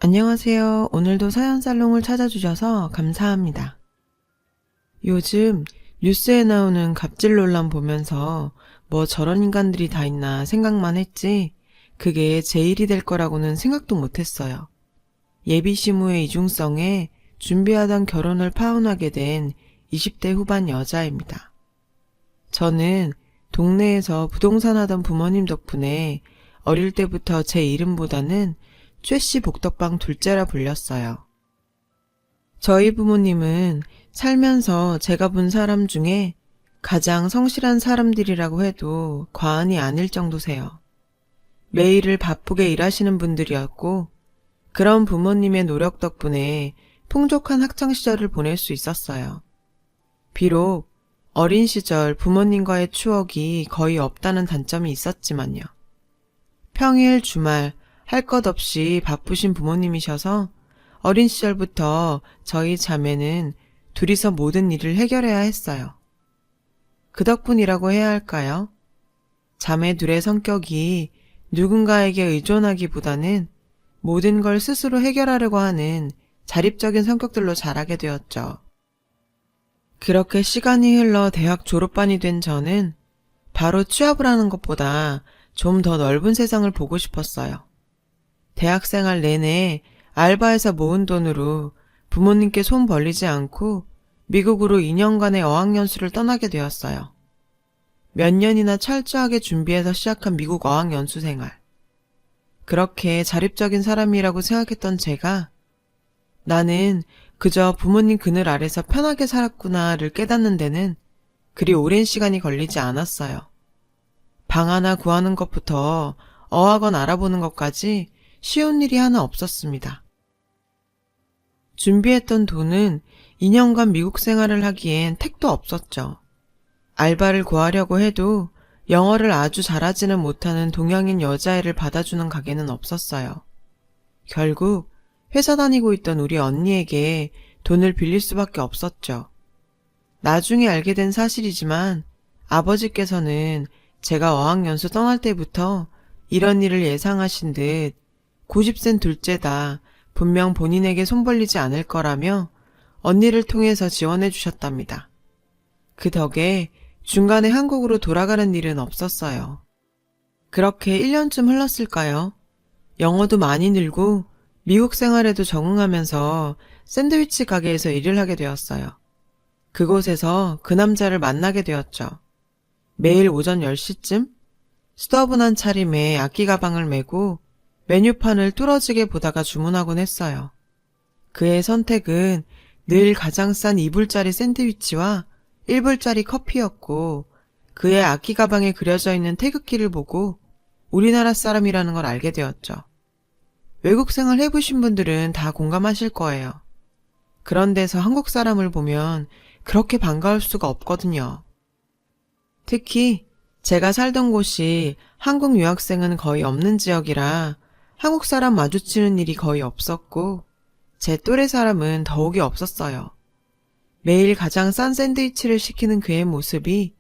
안녕하세요. 오늘도 사연살롱을 찾아주셔서 감사합니다. 요즘 뉴스에 나오는 갑질 논란 보면서 뭐 저런 인간들이 다 있나 생각만 했지 그게 제 일이 될 거라고는 생각도 못했어요. 예비 시무의 이중성에 준비하던 결혼을 파혼하게 된 20대 후반 여자입니다. 저는 동네에서 부동산 하던 부모님 덕분에 어릴 때부터 제 이름보다는 최씨 복덕방 둘째라 불렸어요. 저희 부모님은 살면서 제가 본 사람 중에 가장 성실한 사람들이라고 해도 과언이 아닐 정도세요. 매일을 바쁘게 일하시는 분들이었고 그런 부모님의 노력 덕분에 풍족한 학창시절을 보낼 수 있었어요. 비록 어린 시절 부모님과의 추억이 거의 없다는 단점이 있었지만요. 평일, 주말 할 것 없이 바쁘신 부모님이셔서 어린 시절부터 저희 자매는 둘이서 모든 일을 해결해야 했어요. 그 덕분이라고 해야 할까요? 자매 둘의 성격이 누군가에게 의존하기보다는 모든 걸 스스로 해결하려고 하는 자립적인 성격들로 자라게 되었죠. 그렇게 시간이 흘러 대학 졸업반이 된 저는 바로 취업을 하는 것보다 좀 더 넓은 세상을 보고 싶었어요. 대학생활 내내 알바해서 모은 돈으로 부모님께 손 벌리지 않고 미국으로 2년간의 어학연수를 떠나게 되었어요. 몇 년이나 철저하게 준비해서 시작한 미국 어학연수 생활. 그렇게 자립적인 사람이라고 생각했던 제가 나는 그저 부모님 그늘 아래서 편하게 살았구나를 깨닫는 데는 그리 오랜 시간이 걸리지 않았어요. 방 하나 구하는 것부터 어학원 알아보는 것까지 쉬운 일이 하나 없었습니다. 준비했던 돈은 2년간 미국 생활을 하기엔 택도 없었죠. 알바를 구하려고 해도 영어를 아주 잘하지는 못하는 동양인 여자애를 받아주는 가게는 없었어요. 결국 회사 다니고 있던 우리 언니에게 돈을 빌릴 수밖에 없었죠. 나중에 알게 된 사실이지만 아버지께서는 제가 어학연수 떠날 때부터 이런 일을 예상하신 듯 고집센 둘째다 분명 본인에게 손 벌리지 않을 거라며 언니를 통해서 지원해 주셨답니다. 그 덕에 중간에 한국으로 돌아가는 일은 없었어요. 그렇게 1년쯤 흘렀을까요? 영어도 많이 늘고 미국 생활에도 적응하면서 샌드위치 가게에서 일을 하게 되었어요. 그곳에서 그 남자를 만나게 되었죠. 매일 오전 10시쯤 수더분한 차림에 악기 가방을 메고 메뉴판을 뚫어지게 보다가 주문하곤 했어요. 그의 선택은 늘 가장 싼 2불짜리 샌드위치와 1불짜리 커피였고 그의 악기 가방에 그려져 있는 태극기를 보고 우리나라 사람이라는 걸 알게 되었죠. 외국 생활 해보신 분들은 다 공감하실 거예요. 그런 데서 한국 사람을 보면 그렇게 반가울 수가 없거든요. 특히 제가 살던 곳이 한국 유학생은 거의 없는 지역이라 한국 사람 마주치는 일이 거의 없었고 제 또래 사람은 더욱이 없었어요. 매일 가장 싼 샌드위치를 시키는 그의 모습이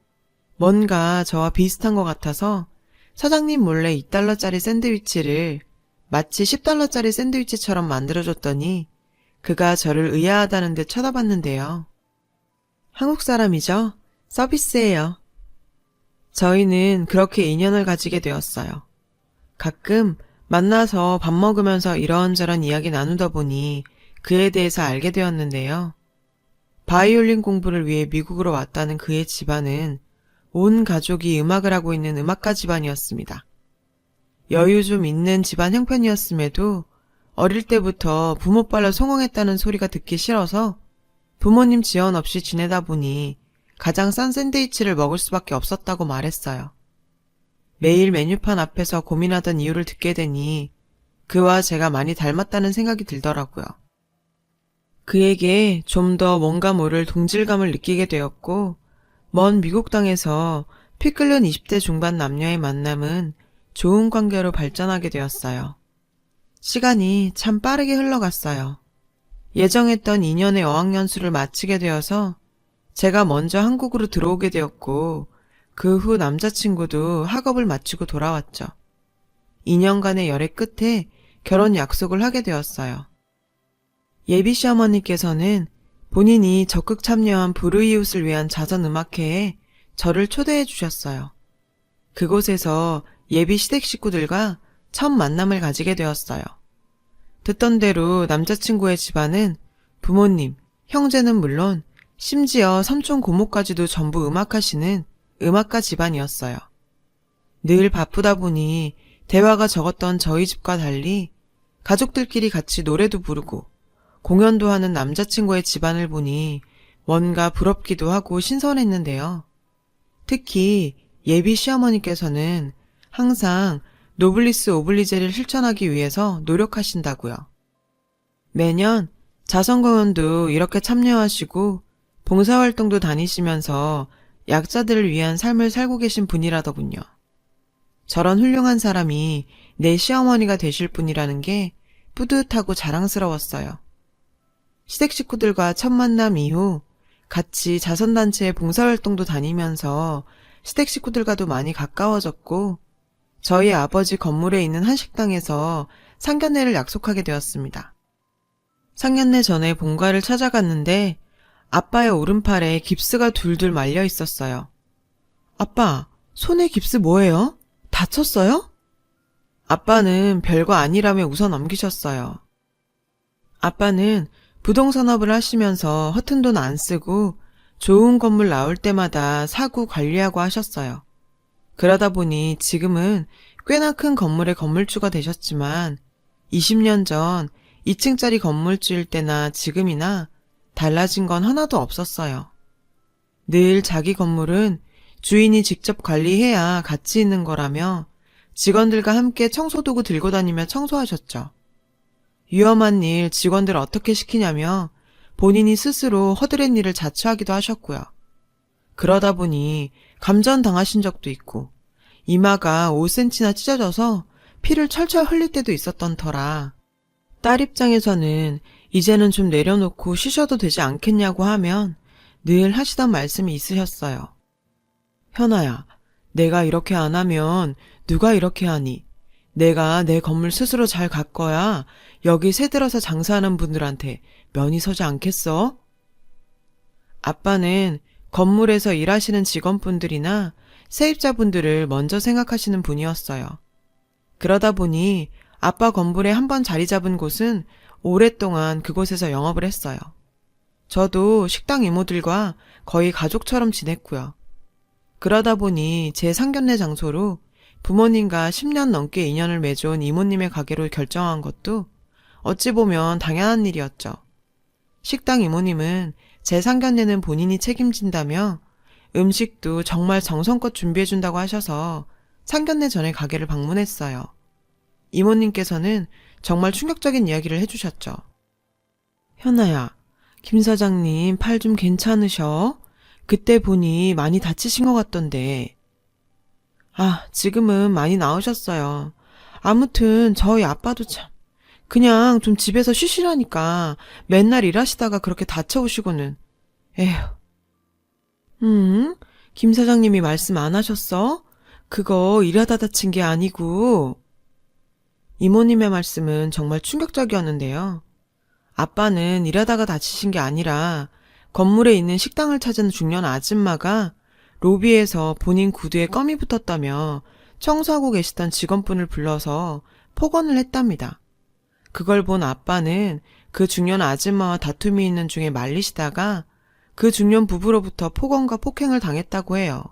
뭔가 저와 비슷한 것 같아서 사장님 몰래 2달러짜리 샌드위치를 마치 10달러짜리 샌드위치처럼 만들어줬더니 그가 저를 의아하다는 듯 쳐다봤는데요. 한국 사람이죠? 서비스예요. 저희는 그렇게 인연을 가지게 되었어요. 가끔 만나서 밥 먹으면서 이런저런 이야기 나누다 보니 그에 대해서 알게 되었는데요. 바이올린 공부를 위해 미국으로 왔다는 그의 집안은 온 가족이 음악을 하고 있는 음악가 집안이었습니다. 여유 좀 있는 집안 형편이었음에도 어릴 때부터 부모빨로 성공했다는 소리가 듣기 싫어서 부모님 지원 없이 지내다 보니 가장 싼 샌드위치를 먹을 수밖에 없었다고 말했어요. 매일 메뉴판 앞에서 고민하던 이유를 듣게 되니 그와 제가 많이 닮았다는 생각이 들더라고요. 그에게 좀 더 뭔가 모를 동질감을 느끼게 되었고 먼 미국 땅에서 피 끓는 20대 중반 남녀의 만남은 좋은 관계로 발전하게 되었어요. 시간이 참 빠르게 흘러갔어요. 예정했던 2년의 어학연수를 마치게 되어서 제가 먼저 한국으로 들어오게 되었고 그 후 남자친구도 학업을 마치고 돌아왔죠. 2년간의 열애 끝에 결혼 약속을 하게 되었어요. 예비 시어머니께서는 본인이 적극 참여한 불우이웃을 위한 자선음악회에 저를 초대해 주셨어요. 그곳에서 예비 시댁 식구들과 첫 만남을 가지게 되었어요. 듣던 대로 남자친구의 집안은 부모님, 형제는 물론 심지어 삼촌 고모까지도 전부 음악하시는 음악가 집안이었어요. 늘 바쁘다 보니 대화가 적었던 저희 집과 달리 가족들끼리 같이 노래도 부르고 공연도 하는 남자친구의 집안을 보니 뭔가 부럽기도 하고 신선했는데요. 특히 예비 시어머니께서는 항상 노블리스 오블리제를 실천하기 위해서 노력하신다고요. 매년 자선공연도 이렇게 참여하시고 봉사활동도 다니시면서 약자들을 위한 삶을 살고 계신 분이라더군요. 저런 훌륭한 사람이 내 시어머니가 되실 분이라는 게 뿌듯하고 자랑스러웠어요. 시댁 식구들과 첫 만남 이후 같이 자선단체의 봉사활동도 다니면서 시댁 식구들과도 많이 가까워졌고 저희 아버지 건물에 있는 한식당에서 상견례를 약속하게 되었습니다. 상견례 전에 본가를 찾아갔는데 아빠의 오른팔에 깁스가 둘둘 말려 있었어요. 아빠, 손에 깁스 뭐예요? 다쳤어요? 아빠는 별거 아니라며 웃어 넘기셨어요. 아빠는 부동산업을 하시면서 허튼 돈 안 쓰고 좋은 건물 나올 때마다 사고 관리하고 하셨어요. 그러다 보니 지금은 꽤나 큰 건물의 건물주가 되셨지만 20년 전 2층짜리 건물주일 때나 지금이나 달라진 건 하나도 없었어요. 늘 자기 건물은 주인이 직접 관리해야 가치 있는 거라며 직원들과 함께 청소도구 들고 다니며 청소하셨죠. 위험한 일 직원들 어떻게 시키냐며 본인이 스스로 허드렛 일을 자처하기도 하셨고요. 그러다 보니 감전당하신 적도 있고 이마가 5cm나 찢어져서 피를 철철 흘릴 때도 있었던 터라 딸 입장에서는 이제는 좀 내려놓고 쉬셔도 되지 않겠냐고 하면 늘 하시던 말씀이 있으셨어요. 현아야, 내가 이렇게 안 하면 누가 이렇게 하니? 내가 내 건물 스스로 잘 가꿔야 여기 새 들어서 장사하는 분들한테 면이 서지 않겠어? 아빠는 건물에서 일하시는 직원분들이나 세입자분들을 먼저 생각하시는 분이었어요. 그러다 보니 아빠 건물에 한번 자리 잡은 곳은 오랫동안 그곳에서 영업을 했어요. 저도 식당 이모들과 거의 가족처럼 지냈고요. 그러다 보니 제 상견례 장소로 부모님과 10년 넘게 인연을 맺어온 이모님의 가게로 결정한 것도 어찌 보면 당연한 일이었죠. 식당 이모님은 제 상견례는 본인이 책임진다며 음식도 정말 정성껏 준비해준다고 하셔서 상견례 전에 가게를 방문했어요. 이모님께서는 정말 충격적인 이야기를 해주셨죠. 현아야, 김 사장님 팔 좀 괜찮으셔? 그때 보니 많이 다치신 것 같던데. 아, 지금은 많이 나으셨어요. 아무튼 저희 아빠도 참 그냥 좀 집에서 쉬시라니까 맨날 일하시다가 그렇게 다쳐오시고는. 에휴. 김 사장님이 말씀 안 하셨어? 그거 일하다 다친 게 아니고. 이모님의 말씀은 정말 충격적이었는데요. 아빠는 일하다가 다치신 게 아니라 건물에 있는 식당을 찾은 중년 아줌마가 로비에서 본인 구두에 껌이 붙었다며 청소하고 계시던 직원분을 불러서 폭언을 했답니다. 그걸 본 아빠는 그 중년 아줌마와 다툼이 있는 중에 말리시다가 그 중년 부부로부터 폭언과 폭행을 당했다고 해요.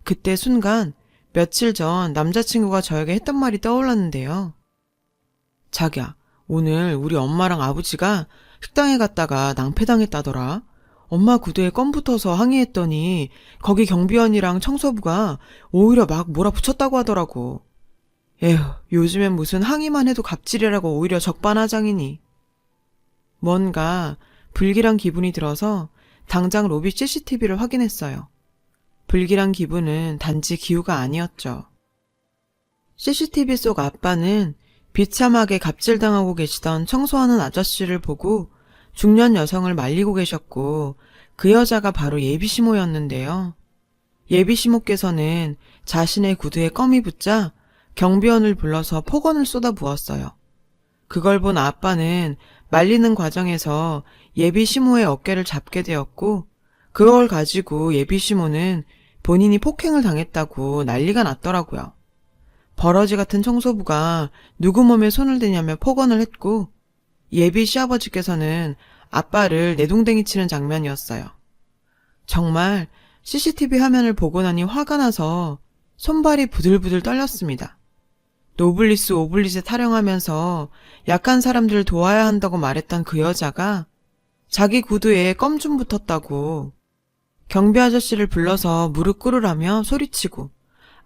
그때 순간 며칠 전 남자친구가 저에게 했던 말이 떠올랐는데요. 자기야, 오늘 우리 엄마랑 아버지가 식당에 갔다가 낭패당했다더라. 엄마 구두에 껌 붙어서 항의했더니 거기 경비원이랑 청소부가 오히려 막 몰아붙였다고 하더라고. 에휴, 요즘엔 무슨 항의만 해도 갑질이라고 오히려 적반하장이니. 뭔가 불길한 기분이 들어서 당장 로비 CCTV를 확인했어요. 불길한 기분은 단지 기우가 아니었죠. CCTV 속 아빠는 비참하게 갑질당하고 계시던 청소하는 아저씨를 보고 중년 여성을 말리고 계셨고 그 여자가 바로 예비시모였는데요. 예비시모께서는 자신의 구두에 껌이 붙자 경비원을 불러서 폭언을 쏟아부었어요. 그걸 본 아빠는 말리는 과정에서 예비 시모의 어깨를 잡게 되었고, 그걸 가지고 예비 시모는 본인이 폭행을 당했다고 난리가 났더라고요. 버러지 같은 청소부가 누구 몸에 손을 대냐며 폭언을 했고, 예비 시아버지께서는 아빠를 내동댕이 치는 장면이었어요. 정말 CCTV 화면을 보고 나니 화가 나서 손발이 부들부들 떨렸습니다. 노블리스 오블리제 타령하면서 약한 사람들을 도와야 한다고 말했던 그 여자가 자기 구두에 껌 좀 붙었다고 경비 아저씨를 불러서 무릎 꿇으라며 소리치고,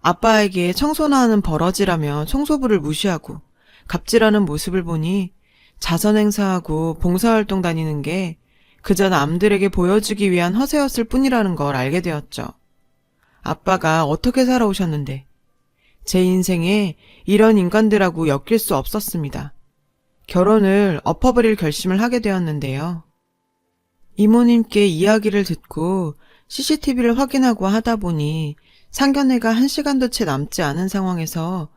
아빠에게 청소나 하는 버러지라며 청소부를 무시하고 갑질하는 모습을 보니 자선행사하고 봉사활동 다니는 게 그저 남들에게 보여주기 위한 허세였을 뿐이라는 걸 알게 되었죠. 아빠가 어떻게 살아오셨는데 제 인생에 이런 인간들하고 엮일 수 없었습니다. 결혼을 엎어버릴 결심을 하게 되었는데요. 이모님께 이야기를 듣고 CCTV를 확인하고 하다 보니 상견례가 1시간도 채 남지 않은 상황에서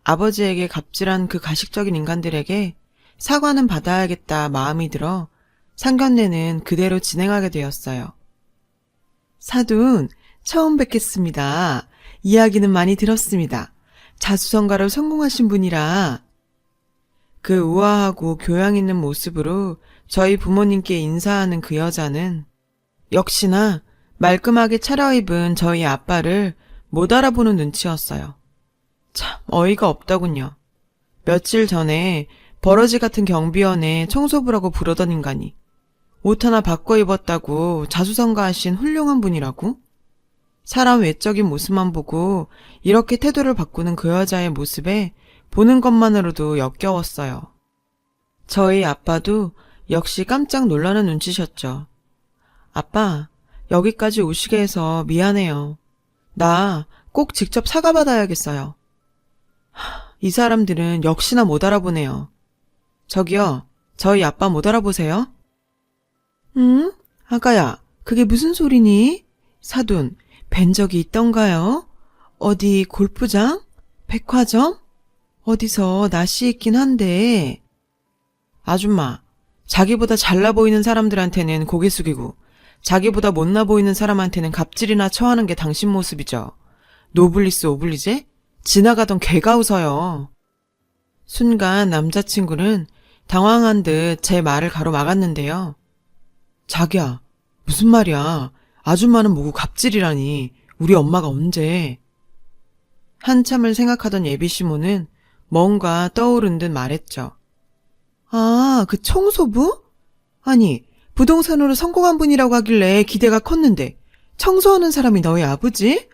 아버지에게 갑질한 그 가식적인 인간들에게 사과는 받아야겠다 마음이 들어 상견례는 그대로 진행하게 되었어요. 사돈, 처음 뵙겠습니다. 이야기는 많이 들었습니다. 자수성가로 성공하신 분이라. 그 우아하고 교양 있는 모습으로 저희 부모님께 인사하는 그 여자는 역시나 말끔하게 차려입은 저희 아빠를 못 알아보는 눈치였어요. 참 어이가 없더군요. 며칠 전에 버러지 같은 경비원에 청소부라고 부르던 인간이 옷 하나 바꿔 입었다고 자수성가하신 훌륭한 분이라고? 사람 외적인 모습만 보고 이렇게 태도를 바꾸는 그 여자의 모습에 보는 것만으로도 역겨웠어요. 저희 아빠도 역시 깜짝 놀라는 눈치셨죠. 아빠, 여기까지 오시게 해서 미안해요. 나 꼭 직접 사과받아야겠어요. 이 사람들은 역시나 못 알아보네요. 저기요, 저희 아빠 못 알아보세요? 응? 아가야, 그게 무슨 소리니? 사돈, 뵌 적이 있던가요? 어디 골프장? 백화점? 어디서 낯이 있긴 한데. 아줌마, 자기보다 잘나 보이는 사람들한테는 고개 숙이고 자기보다 못나 보이는 사람한테는 갑질이나 처하는 게 당신 모습이죠. 노블리스 오블리제? 지나가던 개가 웃어요. 순간 남자친구는 당황한 듯 제 말을 가로막았는데요. 자기야, 무슨 말이야. 아줌마는 뭐고 갑질이라니. 우리 엄마가 언제. 한참을 생각하던 예비시모는 뭔가 떠오른 듯 말했죠. 아, 그 청소부? 아니, 부동산으로 성공한 분이라고 하길래 기대가 컸는데 청소하는 사람이 너희 아버지?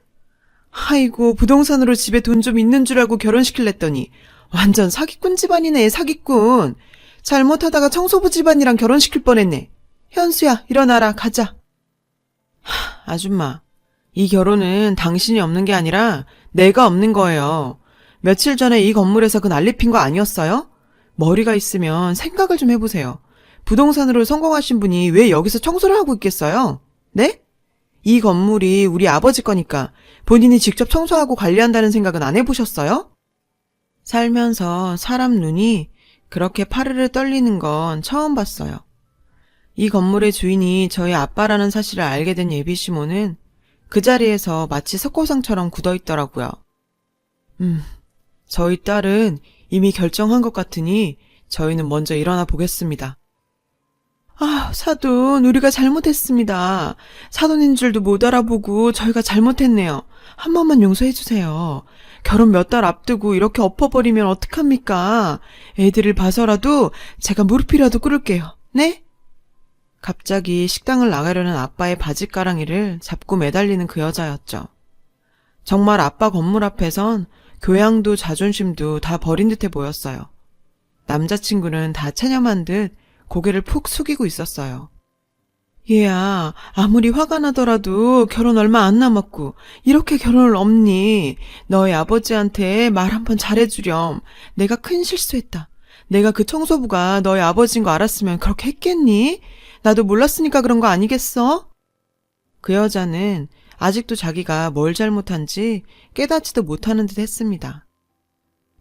아이고, 부동산으로 집에 돈 좀 있는 줄 알고 결혼시킬랬더니 완전 사기꾼 집안이네, 사기꾼. 잘못하다가 청소부 집안이랑 결혼시킬 뻔했네. 현수야, 일어나라, 가자. 아줌마, 이 결혼은 당신이 없는 게 아니라 내가 없는 거예요. 며칠 전에 이 건물에서 그 난리 핀 거 아니었어요? 머리가 있으면 생각을 좀 해보세요. 부동산으로 성공하신 분이 왜 여기서 청소를 하고 있겠어요? 네? 이 건물이 우리 아버지 거니까 본인이 직접 청소하고 관리한다는 생각은 안 해보셨어요? 살면서 사람 눈이 그렇게 파르르 떨리는 건 처음 봤어요. 이 건물의 주인이 저희 아빠라는 사실을 알게 된 예비시모는 그 자리에서 마치 석고상처럼 굳어있더라고요. 저희 딸은 이미 결정한 것 같으니 저희는 먼저 일어나 보겠습니다. 아, 사돈, 우리가 잘못했습니다. 사돈인 줄도 못 알아보고 저희가 잘못했네요. 한 번만 용서해 주세요. 결혼 몇 달 앞두고 이렇게 엎어버리면 어떡합니까? 애들을 봐서라도 제가 무릎이라도 꿇을게요. 네? 갑자기 식당을 나가려는 아빠의 바지가랑이를 잡고 매달리는 그 여자였죠. 정말 아빠 건물 앞에선 교양도 자존심도 다 버린 듯해 보였어요. 남자친구는 다 체념한 듯 고개를 푹 숙이고 있었어요. 얘야, 아무리 화가 나더라도 결혼 얼마 안 남았고 이렇게 결혼을 엄니. 너희 아버지한테 말 한번 잘해주렴. 내가 큰 실수했다. 내가 그 청소부가 너희 아버지인 거 알았으면 그렇게 했겠니? 나도 몰랐으니까 그런 거 아니겠어? 그 여자는 아직도 자기가 뭘 잘못한지 깨닫지도 못하는 듯 했습니다.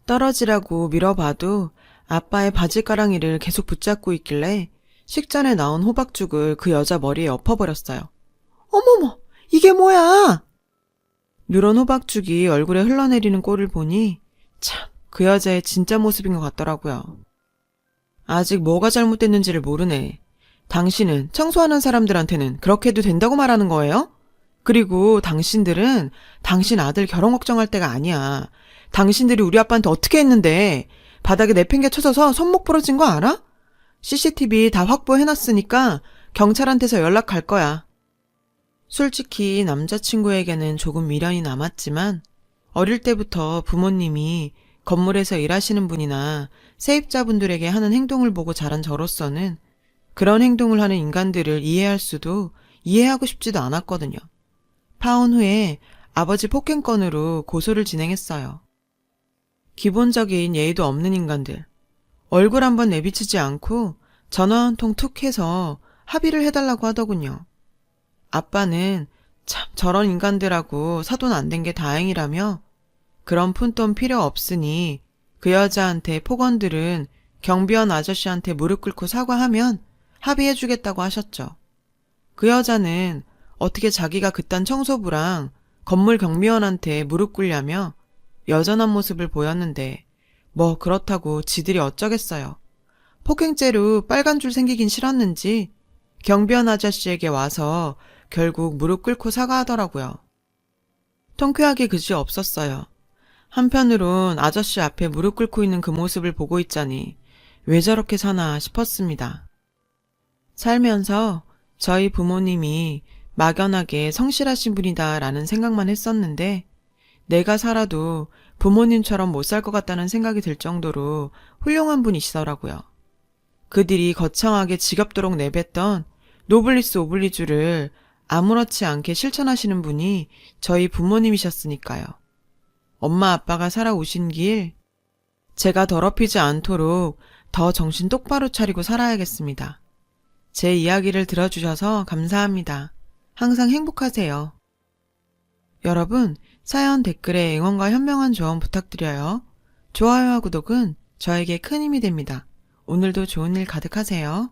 떨어지라고 밀어봐도 아빠의 바지가랑이를 계속 붙잡고 있길래 식전에 나온 호박죽을 그 여자 머리에 엎어버렸어요. 어머머, 이게 뭐야? 누런 호박죽이 얼굴에 흘러내리는 꼴을 보니 참, 그 여자의 진짜 모습인 것 같더라고요. 아직 뭐가 잘못됐는지를 모르네. 당신은 청소하는 사람들한테는 그렇게 해도 된다고 말하는 거예요? 그리고 당신들은 당신 아들 결혼 걱정할 때가 아니야. 당신들이 우리 아빠한테 어떻게 했는데 바닥에 내팽개 쳐져서 손목 부러진 거 알아? CCTV 다 확보해놨으니까 경찰한테서 연락할 거야. 솔직히 남자친구에게는 조금 미련이 남았지만 어릴 때부터 부모님이 건물에서 일하시는 분이나 세입자분들에게 하는 행동을 보고 자란 저로서는 그런 행동을 하는 인간들을 이해할 수도 이해하고 싶지도 않았거든요. 파혼 후에 아버지 폭행건으로 고소를 진행했어요. 기본적인 예의도 없는 인간들. 얼굴 한번 내비치지 않고 전화 한 통 툭 해서 합의를 해달라고 하더군요. 아빠는 참 저런 인간들하고 사돈 안 된 게 다행이라며 그런 푼돈 필요 없으니 그 여자한테 폭언들은 경비원 아저씨한테 무릎 꿇고 사과하면 합의해주겠다고 하셨죠. 그 여자는 어떻게 자기가 그딴 청소부랑 건물 경비원한테 무릎 꿇냐며 여전한 모습을 보였는데 뭐 그렇다고 지들이 어쩌겠어요. 폭행죄로 빨간 줄 생기긴 싫었는지 경비원 아저씨에게 와서 결국 무릎 꿇고 사과하더라고요. 통쾌하게 그지 없었어요. 한편으론 아저씨 앞에 무릎 꿇고 있는 그 모습을 보고 있자니 왜 저렇게 사나 싶었습니다. 살면서 저희 부모님이 막연하게 성실하신 분이다라는 생각만 했었는데 내가 살아도 부모님처럼 못 살 것 같다는 생각이 들 정도로 훌륭한 분이시더라고요. 그들이 거창하게 지겹도록 내뱉던 노블리스 오블리주를 아무렇지 않게 실천하시는 분이 저희 부모님이셨으니까요. 엄마 아빠가 살아오신 길 제가 더럽히지 않도록 더 정신 똑바로 차리고 살아야겠습니다. 제 이야기를 들어주셔서 감사합니다. 항상 행복하세요. 여러분, 사연 댓글에 응원과 현명한 조언 부탁드려요. 좋아요와 구독은 저에게 큰 힘이 됩니다. 오늘도 좋은 일 가득하세요.